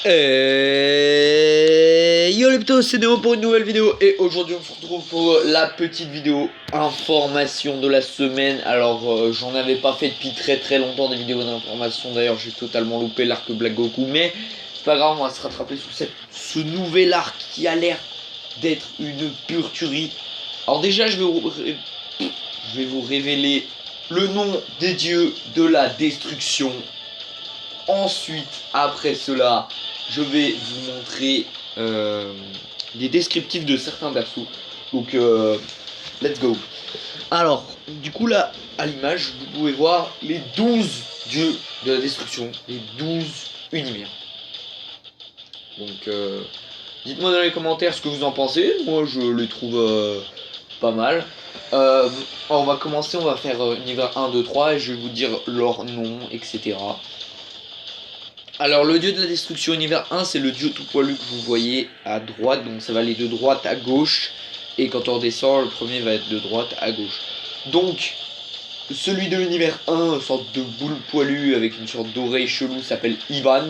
Et yo les ptos, c'est Néo pour une nouvelle vidéo. Et aujourd'hui on se retrouve pour la petite vidéo information de la semaine. Alors j'en avais pas fait depuis très longtemps des vidéos d'information. D'ailleurs j'ai totalement loupé l'arc Black Goku. Mais c'est pas grave, on va se rattraper sous ce nouvel arc qui a l'air d'être une pure tuerie. Alors déjà je vais vous révéler le nom des dieux de la destruction. Ensuite, après cela, je vais vous montrer des descriptifs de certains persos. Donc, let's go. Alors, du coup, là, à l'image, vous pouvez voir les 12 dieux de la destruction, les 12 univers. Donc, dites-moi dans les commentaires ce que vous en pensez. Moi, je les trouve pas mal. On va commencer, on va faire univers 1, 2, 3 et je vais vous dire leur nom, etc. Alors le dieu de la destruction univers 1 c'est le dieu tout poilu que vous voyez à droite, donc ça va aller de droite à gauche, et quand on redescend le premier va être de droite à gauche. Donc celui de l'univers 1, une sorte de boule poilue avec une sorte d'oreille chelou, s'appelle Ivan.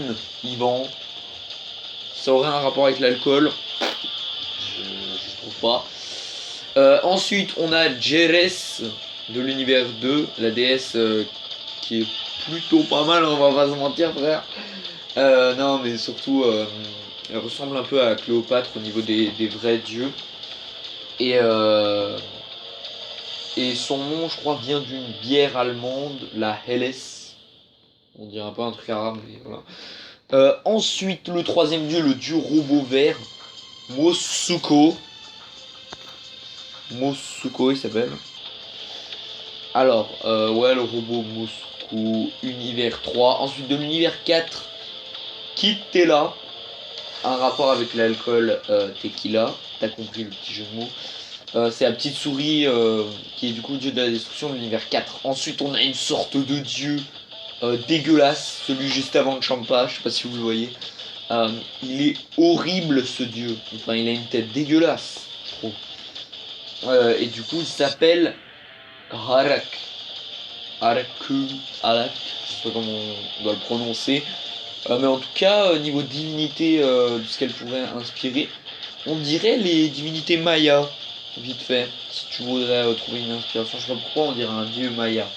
Ça aurait un rapport avec l'alcool, je trouve pas. Ensuite on a Jerez de l'univers 2, la déesse qui est plutôt pas mal, on va pas se mentir frère. Non mais surtout elle ressemble un peu à Cléopâtre au niveau des vrais dieux. Et son nom je crois vient d'une bière allemande, la Helles. On dirait un peu un truc arabe mais voilà. Ensuite le troisième dieu, le dieu robot vert, Mosuko il s'appelle. Alors ouais, le robot Mosuko, univers 3. Ensuite de l'univers 4, Kitela, un rapport avec l'alcool tequila, t'as compris le petit jeu de mots. C'est la petite souris qui est du coup dieu de la destruction de l'univers 4. Ensuite on a une sorte de dieu dégueulasse, celui juste avant de Champa, je sais pas si vous le voyez. Il est horrible ce dieu, enfin il a une tête dégueulasse, je trouve. Et du coup il s'appelle Harak. Haraku, Harak, je sais pas comment on doit le prononcer. Mais en tout cas, niveau divinité de ce qu'elle pourrait inspirer, on dirait les divinités mayas, vite fait. Si tu voudrais trouver une inspiration, je sais pas pourquoi on dirait un dieu maya.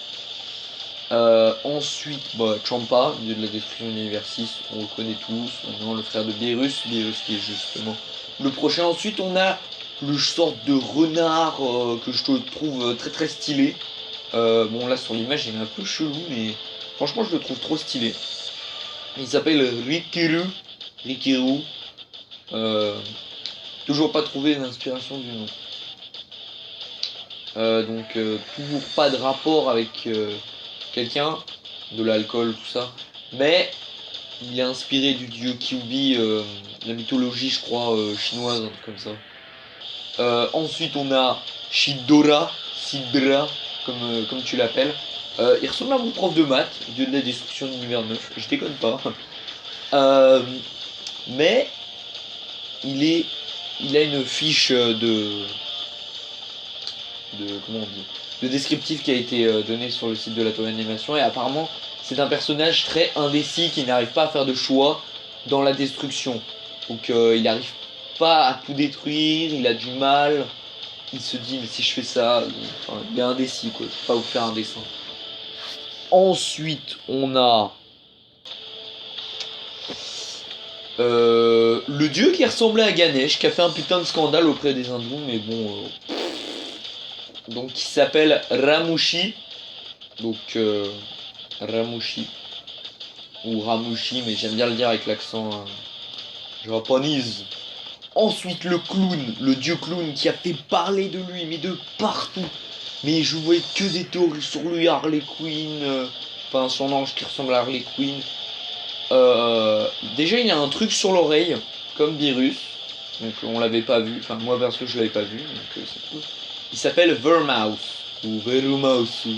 Ensuite, Champa, dieu de la destruction de l'univers 6, on le connaît tous. Maintenant, le frère de Beerus qui est justement le prochain. Ensuite, on a le sorte de renard que je trouve très stylé. Bon, là sur l'image, il est un peu chelou, mais franchement, je le trouve trop stylé. Il s'appelle Rikiru. Toujours pas trouvé l'inspiration du nom. Donc toujours pas de rapport avec quelqu'un, de l'alcool, tout ça. Mais il est inspiré du dieu Kyuubi, la mythologie je crois chinoise, un truc comme ça. Ensuite on a Sidra, comme tu l'appelles. Il ressemble à mon prof de maths, dieu de la destruction de l'univers 9, je déconne pas. Mais il a une fiche comment on dit, de descriptif qui a été donné sur le site de la Toei Animation, et apparemment c'est un personnage très indécis qui n'arrive pas à faire de choix dans la destruction. Donc il n'arrive pas à tout détruire, il a du mal, il se dit mais si je fais ça, enfin, il est indécis quoi, je peux pas vous faire un dessin. Ensuite on a le dieu qui ressemblait à Ganesh, qui a fait un putain de scandale auprès des hindous, mais bon. Donc qui s'appelle Ramushi. Donc Ramushi. Ou Ramushi, mais j'aime bien le dire avec l'accent japonais. Ensuite le clown, le dieu clown qui a fait parler de lui, mais de partout. Mais je voyais que des théories sur lui, Harley Quinn, enfin son ange qui ressemble à Harley Quinn. Déjà il a un truc sur l'oreille, comme Beerus, donc on l'avait pas vu, enfin moi perso je l'avais pas vu, donc c'est cool. Il s'appelle Vermouse, ou Verumausu,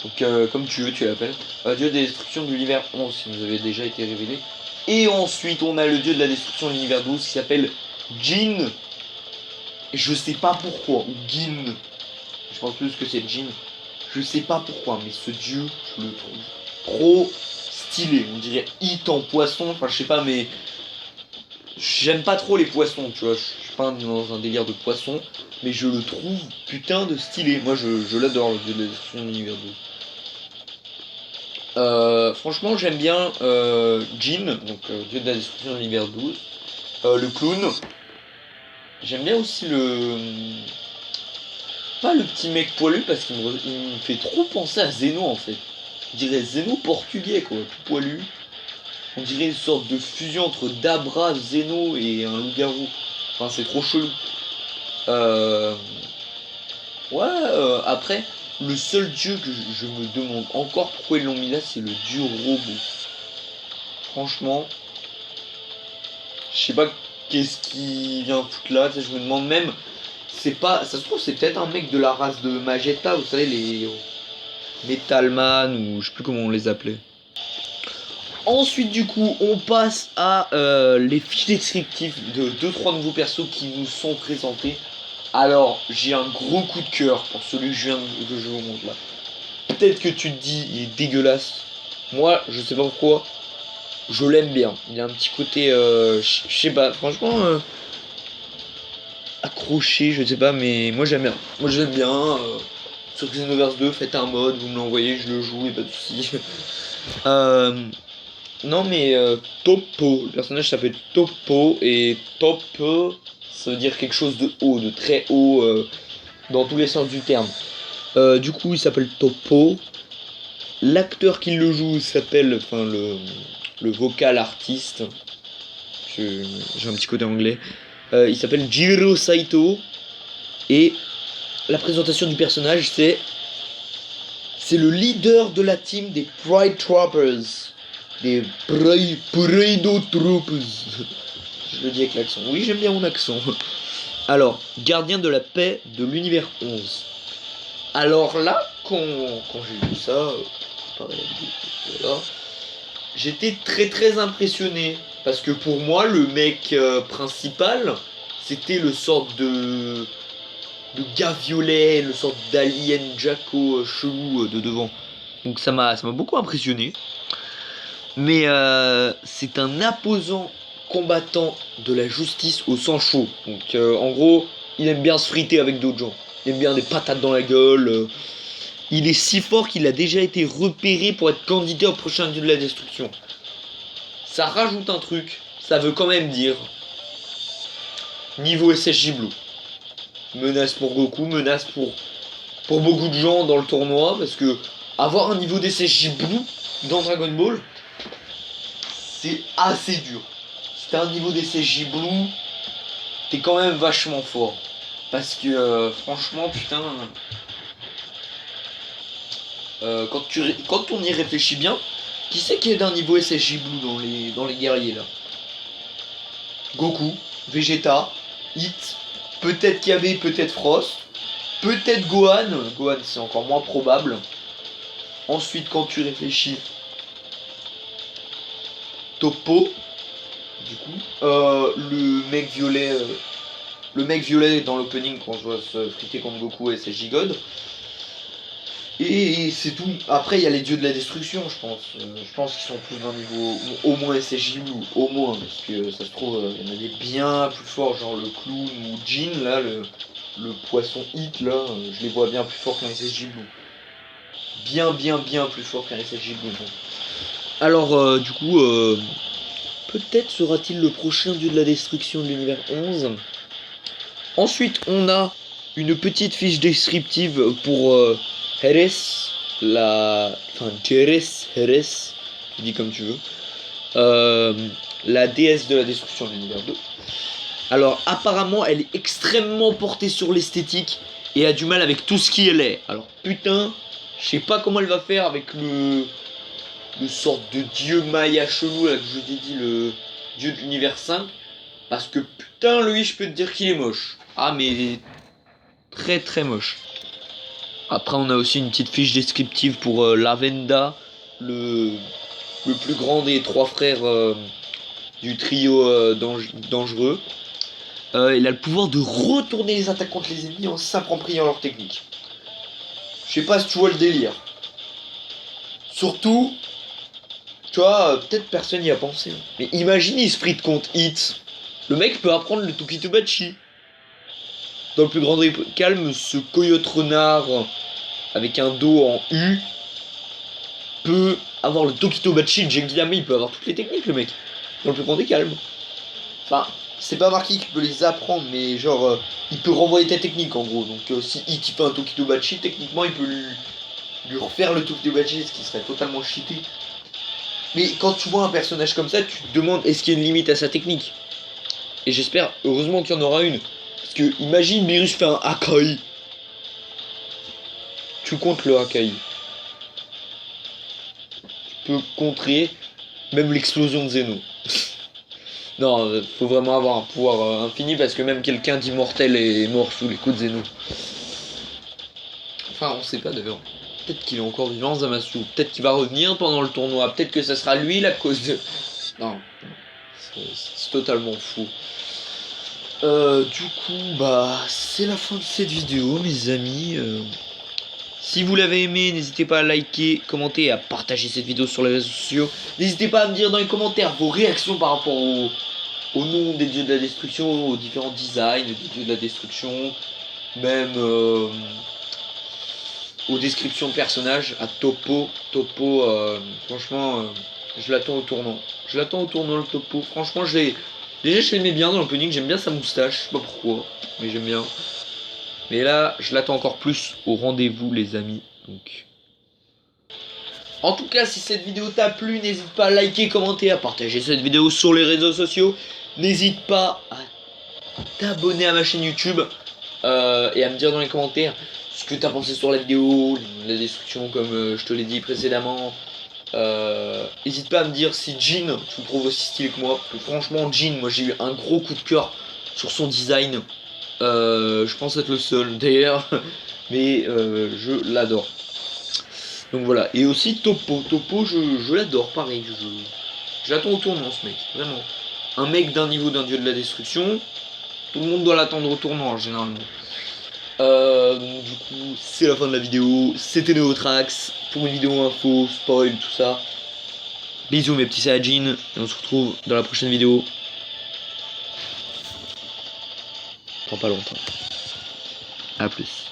donc comme tu veux tu l'appelles, dieu de la destruction de l'univers 11 si vous avez déjà été révélé. Et ensuite on a le dieu de la destruction de l'univers 12 qui s'appelle Jin, je sais pas pourquoi, ou Gin, je pense plus que c'est Jin, je sais pas pourquoi, mais ce dieu je le trouve trop stylé. On dirait hit en poisson. Enfin, je sais pas, mais j'aime pas trop les poissons, tu vois. Je suis pas dans un délire de poisson, mais je le trouve putain de stylé. Moi, je l'adore, le dieu de la destruction de l'univers 12. Franchement, j'aime bien Jin, donc dieu de la destruction de l'univers 12. Le clown. J'aime bien aussi le. Pas le petit mec poilu parce qu'il me fait trop penser à Zeno en fait. Je dirais Zeno portugais quoi, tout poilu. On dirait une sorte de fusion entre Dabra, Zeno et un loup-garou. Enfin, c'est trop chelou. Ouais, après, le seul dieu que je me demande encore pourquoi ils l'ont mis là, c'est le dieu robot. Franchement, je sais pas qu'est-ce qui vient foutre là. Je me demande même, c'est pas, ça se trouve, c'est peut-être un mec de la race de Magetta, vous savez, les Metalman ou je sais plus comment on les appelait. Ensuite, du coup, on passe à les fiches descriptives de 2-3 nouveaux persos qui nous sont présentés. Alors, j'ai un gros coup de cœur pour celui que je vous montre là. Peut-être que tu te dis, il est dégueulasse. Moi, je sais pas pourquoi, je l'aime bien. Il a un petit côté, je sais pas, franchement, accroché, je sais pas, mais moi j'aime bien. Moi j'aime bien. Sur Xenoverse 2, faites un mode, vous me l'envoyez, je le joue, et pas de soucis. Non mais Topo, le personnage s'appelle Topo et Topo ça veut dire quelque chose de haut, de très haut dans tous les sens du terme. Du coup il s'appelle Topo. L'acteur qui le joue s'appelle, enfin le vocal artiste, j'ai un petit côté anglais, il s'appelle Jiro Saito et la présentation du personnage c'est le leader de la team des Pride Troopers. Des Pride Troopers. Je le dis avec l'accent. Oui, j'aime bien mon accent. Alors, gardien de la paix de l'univers 11. Alors là, quand j'ai vu ça, voilà, j'étais très impressionné. Parce que pour moi, le mec principal, c'était le sorte de gars violet, le sorte d'alien Jacko chelou de devant. Donc ça m'a beaucoup impressionné. Mais c'est un imposant combattant de la justice au sang chaud. Donc en gros, il aime bien se friter avec d'autres gens. Il aime bien des patates dans la gueule. Il est si fort qu'il a déjà été repéré pour être candidat au prochain dieu de la destruction. Ça rajoute un truc. Ça veut quand même dire niveau SSJ Blue. Menace pour Goku, menace pour beaucoup de gens dans le tournoi. Parce que avoir un niveau d'SSJ Blue dans Dragon Ball, c'est assez dur. Si t'as un niveau d'SSJ Blue, t'es quand même vachement fort. Parce que franchement, putain, quand on y réfléchit bien, qui c'est qui est d'un niveau SSJ Blue dans les guerriers là? Goku, Vegeta, Hit, peut-être Kame, peut-être Frost, peut-être Gohan. Gohan c'est encore moins probable. Ensuite quand tu réfléchis, Topo, du coup, le mec violet dans l'opening quand je vois se friter contre Goku et SSJ God. Et c'est tout. Après, il y a les dieux de la destruction, je pense. Je pense qu'ils sont tous d'un niveau au moins SSJ Blue, au moins. Parce que ça se trouve, il y en a des bien plus forts, genre le clown ou Jin, là, le poisson hit, là. Je les vois bien plus forts qu'un SSJ Blue. Bien plus fort qu'un SSJ Blue. Bon. Alors, du coup, peut-être sera-t-il le prochain dieu de la destruction de l'univers 11. Ensuite, on a une petite fiche descriptive pour Jerez, Jerez, tu dis comme tu veux, la déesse de la destruction de l'univers 2. Alors, apparemment, elle est extrêmement portée sur l'esthétique et a du mal avec tout ce qui est. Alors, putain, je sais pas comment elle va faire avec le sorte de dieu maya chelou là que je t'ai dit, le dieu de l'univers 5. Parce que putain, lui, je peux te dire qu'il est moche. Ah, mais très moche. Après, on a aussi une petite fiche descriptive pour Lavenda, le plus grand des trois frères du trio dangereux. Il a le pouvoir de retourner les attaques contre les ennemis en s'appropriant leur technique. Je sais pas si tu vois le délire. Surtout, Tu vois, peut-être personne n'y a pensé. Mais imagine il sprint contre Hit. Le mec peut apprendre le Tokitobachi. Dans le plus grand calme, ce coyote renard avec un dos en U peut avoir le Tokitobachi de Genkidama, il peut avoir toutes les techniques le mec. Dans le plus grand des calmes. Enfin, c'est pas marqué qu'il peut les apprendre, mais genre, il peut renvoyer ta technique en gros. Donc si Hit il fait un Tokitobachi, techniquement il peut lui refaire le Tokitobachi, ce qui serait totalement cheaté. Mais quand tu vois un personnage comme ça, tu te demandes est-ce qu'il y a une limite à sa technique. Et j'espère, heureusement qu'il y en aura une. Parce que imagine Beerus fait un Akai. Tu comptes le Akai. Tu peux contrer même l'explosion de Zeno. Non, faut vraiment avoir un pouvoir infini parce que même quelqu'un d'immortel est mort sous les coups de Zeno. Enfin, on sait pas d'ailleurs. Peut-être qu'il est encore vivant, Zamasu. Peut-être qu'il va revenir pendant le tournoi. Peut-être que ça sera lui la cause de... Non, c'est totalement fou. Du coup, bah, c'est la fin de cette vidéo, mes amis. Si vous l'avez aimé, n'hésitez pas à liker, commenter et à partager cette vidéo sur les réseaux sociaux. N'hésitez pas à me dire dans les commentaires vos réactions par rapport au nom des dieux de la destruction, aux différents designs des dieux de la destruction, même aux descriptions de personnages, à Topo. Topo, franchement, je l'attends au tournant. Je l'attends au tournant, le Topo. Franchement, déjà, je l'aimais bien dans l'opening, j'aime bien sa moustache, je sais pas pourquoi, mais j'aime bien. Mais là, je l'attends encore plus au rendez-vous, les amis. Donc, en tout cas, si cette vidéo t'a plu, n'hésite pas à liker, commenter, à partager cette vidéo sur les réseaux sociaux. N'hésite pas à t'abonner à ma chaîne YouTube et à me dire dans les commentaires ce que t'as pensé sur la vidéo, la destruction comme je te l'ai dit précédemment. N'hésite pas à me dire si Jin, tu le trouves aussi stylé que moi. Parce que franchement, Jin, moi j'ai eu un gros coup de cœur sur son design. Je pense être le seul d'ailleurs, mais je l'adore. Donc voilà, et aussi Topo. Topo, je l'adore, pareil. Je l'attends au tournant, ce mec, vraiment. Un mec d'un niveau d'un dieu de la destruction, tout le monde doit l'attendre au tournant, généralement. Du coup, c'est la fin de la vidéo. C'était Neotrax pour une vidéo info, spoil, tout ça. Bisous mes petits Saiyajin, et on se retrouve dans la prochaine vidéo. Dans pas longtemps. A plus.